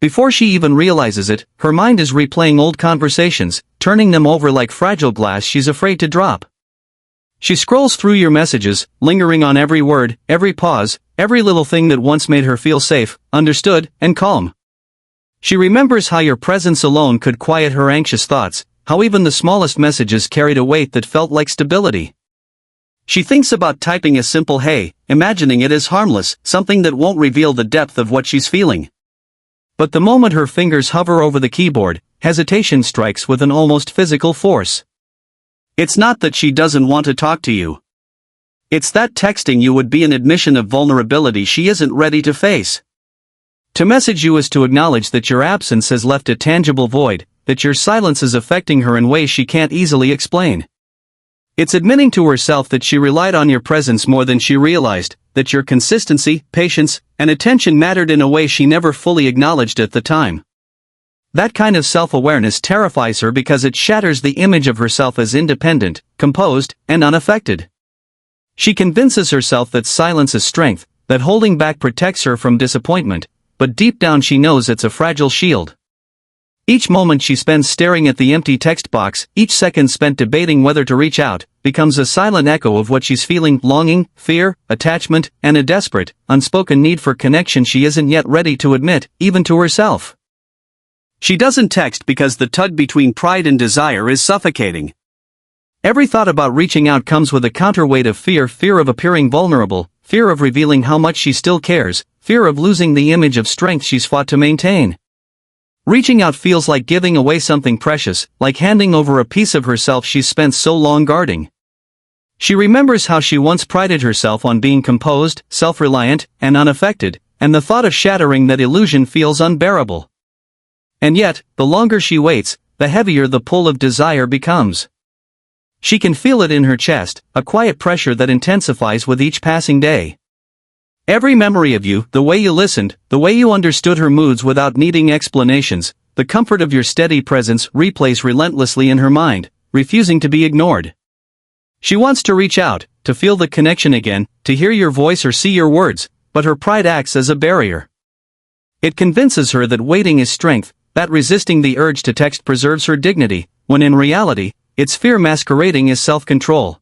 Before she even realizes it, her mind is replaying old conversations, turning them over like fragile glass she's afraid to drop. She scrolls through your messages, lingering on every word, every pause, every little thing that once made her feel safe, understood, and calm. She remembers how your presence alone could quiet her anxious thoughts, how even the smallest messages carried a weight that felt like stability. She thinks about typing a simple "hey," imagining it as harmless, something that won't reveal the depth of what she's feeling. But the moment her fingers hover over the keyboard, hesitation strikes with an almost physical force. It's not that she doesn't want to talk to you. It's that texting you would be an admission of vulnerability she isn't ready to face. To message you is to acknowledge that your absence has left a tangible void, that your silence is affecting her in ways she can't easily explain. It's admitting to herself that she relied on your presence more than she realized, that your consistency, patience, and attention mattered in a way she never fully acknowledged at the time. That kind of self-awareness terrifies her because it shatters the image of herself as independent, composed, and unaffected. She convinces herself that silence is strength, that holding back protects her from disappointment, but deep down she knows it's a fragile shield. Each moment she spends staring at the empty text box, each second spent debating whether to reach out, becomes a silent echo of what she's feeling: longing, fear, attachment, and a desperate, unspoken need for connection she isn't yet ready to admit, even to herself. She doesn't text because the tug between pride and desire is suffocating. Every thought about reaching out comes with a counterweight of fear: fear of appearing vulnerable, fear of revealing how much she still cares, fear of losing the image of strength she's fought to maintain. Reaching out feels like giving away something precious, like handing over a piece of herself she's spent so long guarding. She remembers how she once prided herself on being composed, self-reliant, and unaffected, and the thought of shattering that illusion feels unbearable. And yet, the longer she waits, the heavier the pull of desire becomes. She can feel it in her chest, a quiet pressure that intensifies with each passing day. Every memory of you, the way you listened, the way you understood her moods without needing explanations, the comfort of your steady presence replays relentlessly in her mind, refusing to be ignored. She wants to reach out, to feel the connection again, to hear your voice or see your words, but her pride acts as a barrier. It convinces her that waiting is strength, that resisting the urge to text preserves her dignity, when in reality, it's fear masquerading as self-control.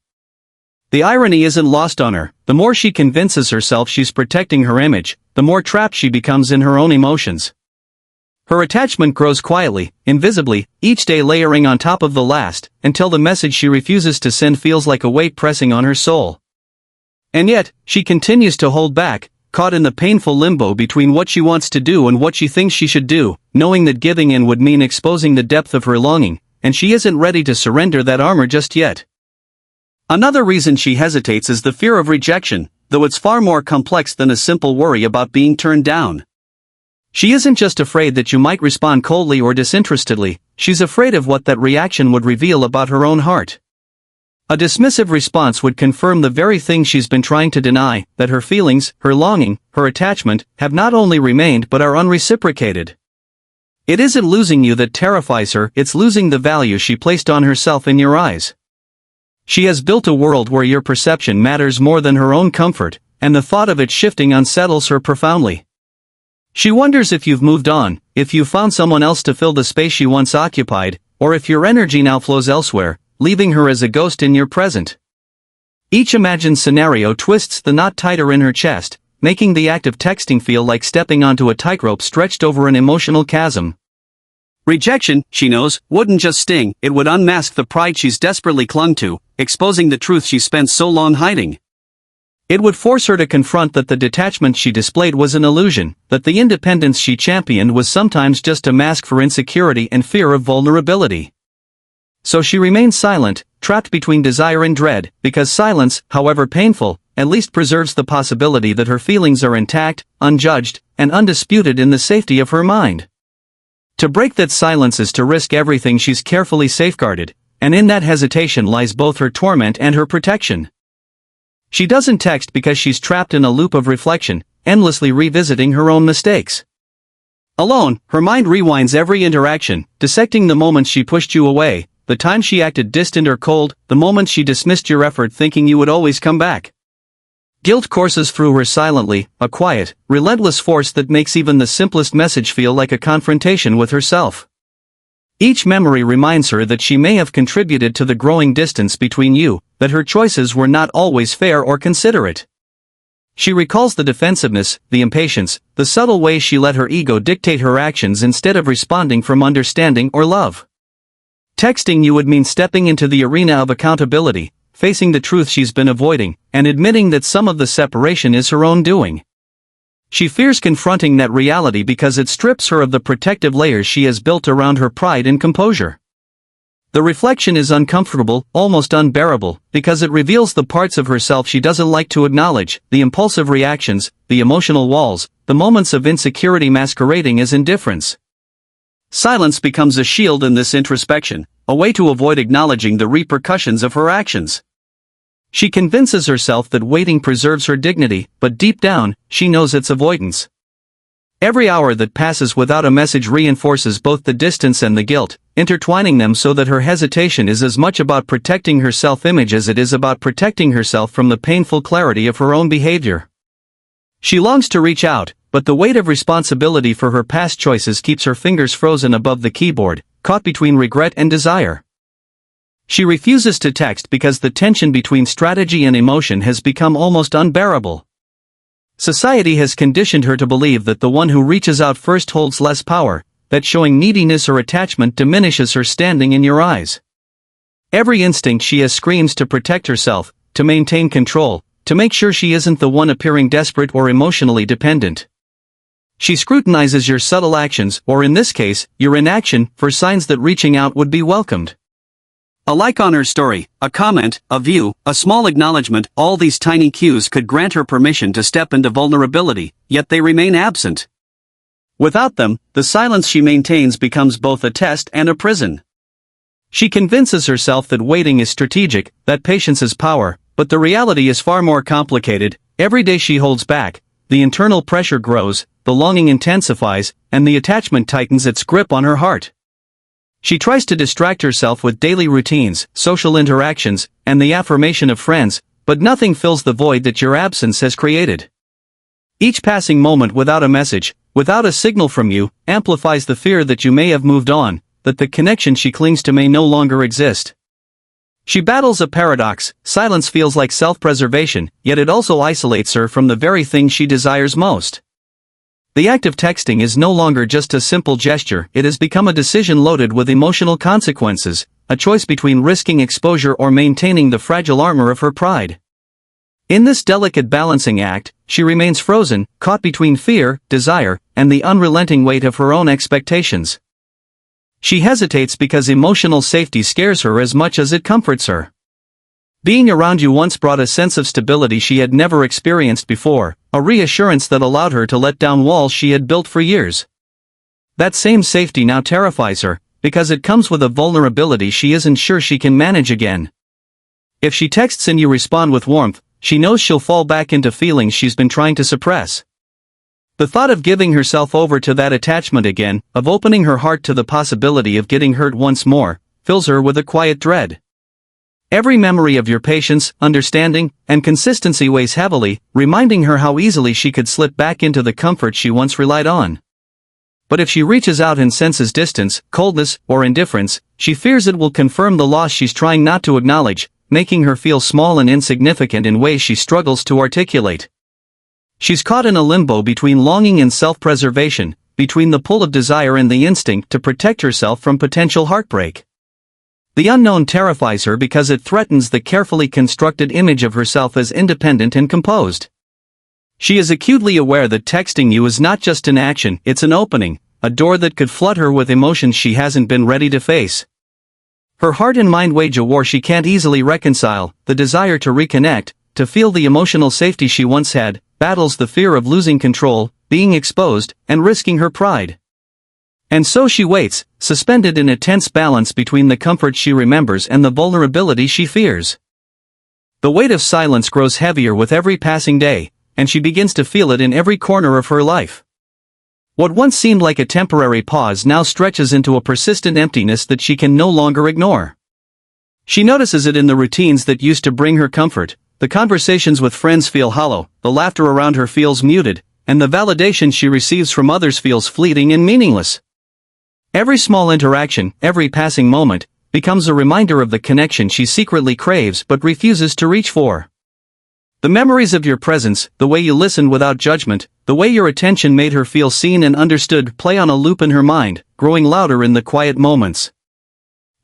The irony isn't lost on her. The more she convinces herself she's protecting her image, the more trapped she becomes in her own emotions. Her attachment grows quietly, invisibly, each day layering on top of the last, until the message she refuses to send feels like a weight pressing on her soul. And yet, she continues to hold back, caught in the painful limbo between what she wants to do and what she thinks she should do, knowing that giving in would mean exposing the depth of her longing, and she isn't ready to surrender that armor just yet. Another reason she hesitates is the fear of rejection, though it's far more complex than a simple worry about being turned down. She isn't just afraid that you might respond coldly or disinterestedly, she's afraid of what that reaction would reveal about her own heart. A dismissive response would confirm the very thing she's been trying to deny, that her feelings, her longing, her attachment, have not only remained but are unreciprocated. It isn't losing you that terrifies her, it's losing the value she placed on herself in your eyes. She has built a world where your perception matters more than her own comfort, and the thought of it shifting unsettles her profoundly. She wonders if you've moved on, if you've found someone else to fill the space she once occupied, or if your energy now flows elsewhere, leaving her as a ghost in your present. Each imagined scenario twists the knot tighter in her chest, making the act of texting feel like stepping onto a tightrope stretched over an emotional chasm. Rejection, she knows, wouldn't just sting, it would unmask the pride she's desperately clung to, exposing the truth she spent so long hiding. It would force her to confront that the detachment she displayed was an illusion, that the independence she championed was sometimes just a mask for insecurity and fear of vulnerability. So she remains silent, trapped between desire and dread, because silence, however painful, at least preserves the possibility that her feelings are intact, unjudged, and undisputed in the safety of her mind. To break that silence is to risk everything she's carefully safeguarded, and in that hesitation lies both her torment and her protection. She doesn't text because she's trapped in a loop of reflection, endlessly revisiting her own mistakes. Alone, her mind rewinds every interaction, dissecting the moments she pushed you away, the time she acted distant or cold, the moments she dismissed your effort thinking you would always come back. Guilt courses through her silently, a quiet, relentless force that makes even the simplest message feel like a confrontation with herself. Each memory reminds her that she may have contributed to the growing distance between you, that her choices were not always fair or considerate. She recalls the defensiveness, the impatience, the subtle ways she let her ego dictate her actions instead of responding from understanding or love. Texting you would mean stepping into the arena of accountability, facing the truth she's been avoiding, and admitting that some of the separation is her own doing. She fears confronting that reality because it strips her of the protective layers she has built around her pride and composure. The reflection is uncomfortable, almost unbearable, because it reveals the parts of herself she doesn't like to acknowledge, the impulsive reactions, the emotional walls, the moments of insecurity masquerading as indifference. Silence becomes a shield in this introspection, a way to avoid acknowledging the repercussions of her actions. She convinces herself that waiting preserves her dignity, but deep down, she knows it's avoidance. Every hour that passes without a message reinforces both the distance and the guilt, intertwining them so that her hesitation is as much about protecting her self-image as it is about protecting herself from the painful clarity of her own behavior. She longs to reach out, but the weight of responsibility for her past choices keeps her fingers frozen above the keyboard, caught between regret and desire. She refuses to text because the tension between strategy and emotion has become almost unbearable. Society has conditioned her to believe that the one who reaches out first holds less power, that showing neediness or attachment diminishes her standing in your eyes. Every instinct she has screams to protect herself, to maintain control, to make sure she isn't the one appearing desperate or emotionally dependent. She scrutinizes your subtle actions, or in this case, your inaction, for signs that reaching out would be welcomed. A like on her story, a comment, a view, a small acknowledgement, all these tiny cues could grant her permission to step into vulnerability, yet they remain absent. Without them, the silence she maintains becomes both a test and a prison. She convinces herself that waiting is strategic, that patience is power, but the reality is far more complicated. Every day she holds back, the internal pressure grows, the longing intensifies, and the attachment tightens its grip on her heart. She tries to distract herself with daily routines, social interactions, and the affirmation of friends, but nothing fills the void that your absence has created. Each passing moment without a message, without a signal from you, amplifies the fear that you may have moved on, that the connection she clings to may no longer exist. She battles a paradox. Silence feels like self-preservation, yet it also isolates her from the very thing she desires most. The act of texting is no longer just a simple gesture, it has become a decision loaded with emotional consequences, a choice between risking exposure or maintaining the fragile armor of her pride. In this delicate balancing act, she remains frozen, caught between fear, desire, and the unrelenting weight of her own expectations. She hesitates because emotional safety scares her as much as it comforts her. Being around you once brought a sense of stability she had never experienced before, a reassurance that allowed her to let down walls she had built for years. That same safety now terrifies her, because it comes with a vulnerability she isn't sure she can manage again. If she texts and you respond with warmth, she knows she'll fall back into feelings she's been trying to suppress. The thought of giving herself over to that attachment again, of opening her heart to the possibility of getting hurt once more, fills her with a quiet dread. Every memory of your patience, understanding, and consistency weighs heavily, reminding her how easily she could slip back into the comfort she once relied on. But if she reaches out and senses distance, coldness, or indifference, she fears it will confirm the loss she's trying not to acknowledge, making her feel small and insignificant in ways she struggles to articulate. She's caught in a limbo between longing and self-preservation, between the pull of desire and the instinct to protect herself from potential heartbreak. The unknown terrifies her because it threatens the carefully constructed image of herself as independent and composed. She is acutely aware that texting you is not just an action, it's an opening, a door that could flood her with emotions she hasn't been ready to face. Her heart and mind wage a war she can't easily reconcile. The desire to reconnect, to feel the emotional safety she once had, battles the fear of losing control, being exposed, and risking her pride. And so she waits, suspended in a tense balance between the comfort she remembers and the vulnerability she fears. The weight of silence grows heavier with every passing day, and she begins to feel it in every corner of her life. What once seemed like a temporary pause now stretches into a persistent emptiness that she can no longer ignore. She notices it in the routines that used to bring her comfort, the conversations with friends feel hollow, the laughter around her feels muted, and the validation she receives from others feels fleeting and meaningless. Every small interaction, every passing moment, becomes a reminder of the connection she secretly craves but refuses to reach for. The memories of your presence, the way you listened without judgment, the way your attention made her feel seen and understood play on a loop in her mind, growing louder in the quiet moments.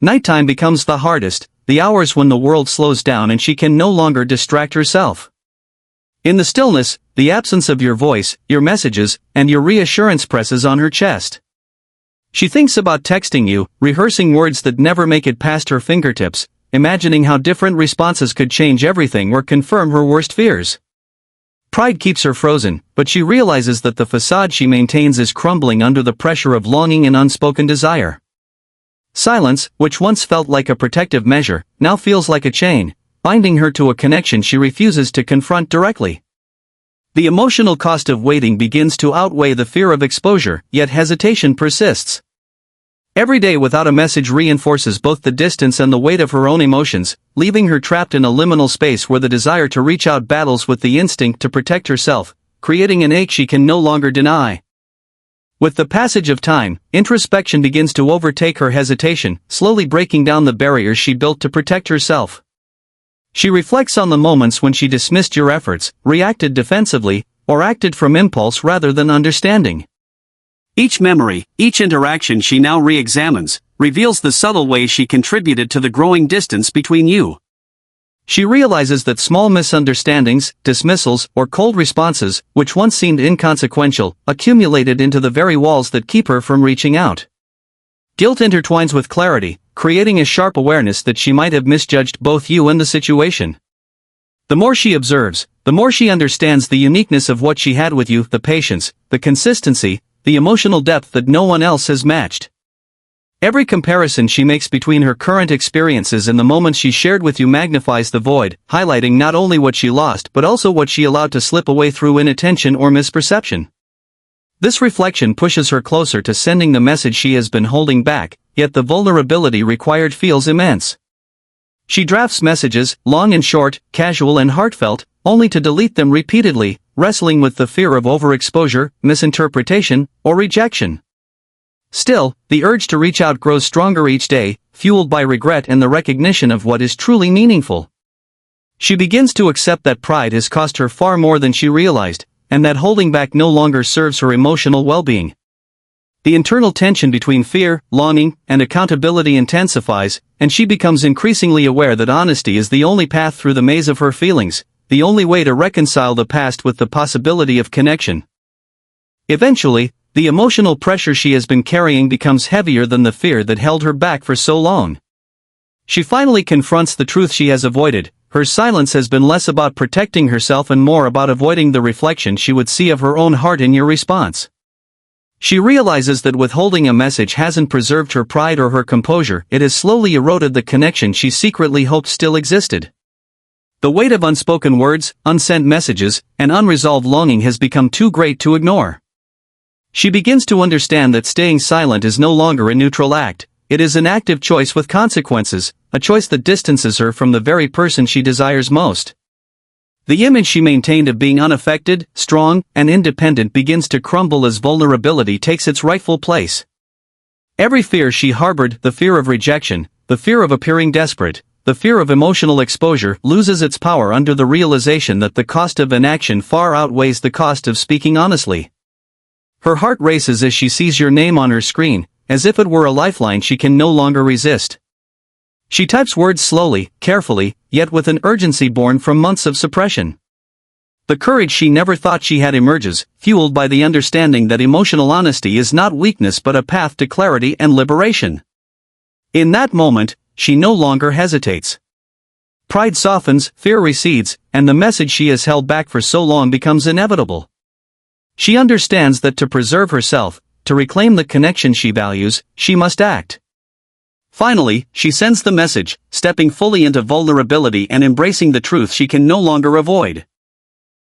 Nighttime becomes the hardest, the hours when the world slows down and she can no longer distract herself. In the stillness, the absence of your voice, your messages, and your reassurance presses on her chest. She thinks about texting you, rehearsing words that never make it past her fingertips, imagining how different responses could change everything or confirm her worst fears. Pride keeps her frozen, but she realizes that the facade she maintains is crumbling under the pressure of longing and unspoken desire. Silence, which once felt like a protective measure, now feels like a chain, binding her to a connection she refuses to confront directly. The emotional cost of waiting begins to outweigh the fear of exposure, yet hesitation persists. Every day without a message reinforces both the distance and the weight of her own emotions, leaving her trapped in a liminal space where the desire to reach out battles with the instinct to protect herself, creating an ache she can no longer deny. With the passage of time, introspection begins to overtake her hesitation, slowly breaking down the barriers she built to protect herself. She reflects on the moments when she dismissed your efforts, reacted defensively, or acted from impulse rather than understanding. Each memory, each interaction she now re-examines, reveals the subtle ways she contributed to the growing distance between you. She realizes that small misunderstandings, dismissals, or cold responses, which once seemed inconsequential, accumulated into the very walls that keep her from reaching out. Guilt intertwines with clarity, creating a sharp awareness that she might have misjudged both you and the situation. The more she observes, the more she understands the uniqueness of what she had with you, the patience, the consistency, the emotional depth that no one else has matched. Every comparison she makes between her current experiences and the moments she shared with you magnifies the void, highlighting not only what she lost but also what she allowed to slip away through inattention or misperception. This reflection pushes her closer to sending the message she has been holding back, yet the vulnerability required feels immense. She drafts messages, long and short, casual and heartfelt, only to delete them repeatedly, wrestling with the fear of overexposure, misinterpretation, or rejection. Still, the urge to reach out grows stronger each day, fueled by regret and the recognition of what is truly meaningful. She begins to accept that pride has cost her far more than she realized, and that holding back no longer serves her emotional well-being. The internal tension between fear, longing, and accountability intensifies, and she becomes increasingly aware that honesty is the only path through the maze of her feelings, the only way to reconcile the past with the possibility of connection. Eventually, the emotional pressure she has been carrying becomes heavier than the fear that held her back for so long. She finally confronts the truth she has avoided. Her silence has been less about protecting herself and more about avoiding the reflection she would see of her own heart in your response. She realizes that withholding a message hasn't preserved her pride or her composure, it has slowly eroded the connection she secretly hoped still existed. The weight of unspoken words, unsent messages, and unresolved longing has become too great to ignore. She begins to understand that staying silent is no longer a neutral act, it is an active choice with consequences, a choice that distances her from the very person she desires most. The image she maintained of being unaffected, strong, and independent begins to crumble as vulnerability takes its rightful place. Every fear she harbored, the fear of rejection, the fear of appearing desperate, the fear of emotional exposure, loses its power under the realization that the cost of inaction far outweighs the cost of speaking honestly. Her heart races as she sees your name on her screen, as if it were a lifeline she can no longer resist. She types words slowly, carefully, yet with an urgency born from months of suppression. The courage she never thought she had emerges, fueled by the understanding that emotional honesty is not weakness but a path to clarity and liberation. In that moment, she no longer hesitates. Pride softens, fear recedes, and the message she has held back for so long becomes inevitable. She understands that to preserve herself, to reclaim the connection she values, she must act. Finally, she sends the message, stepping fully into vulnerability and embracing the truth she can no longer avoid.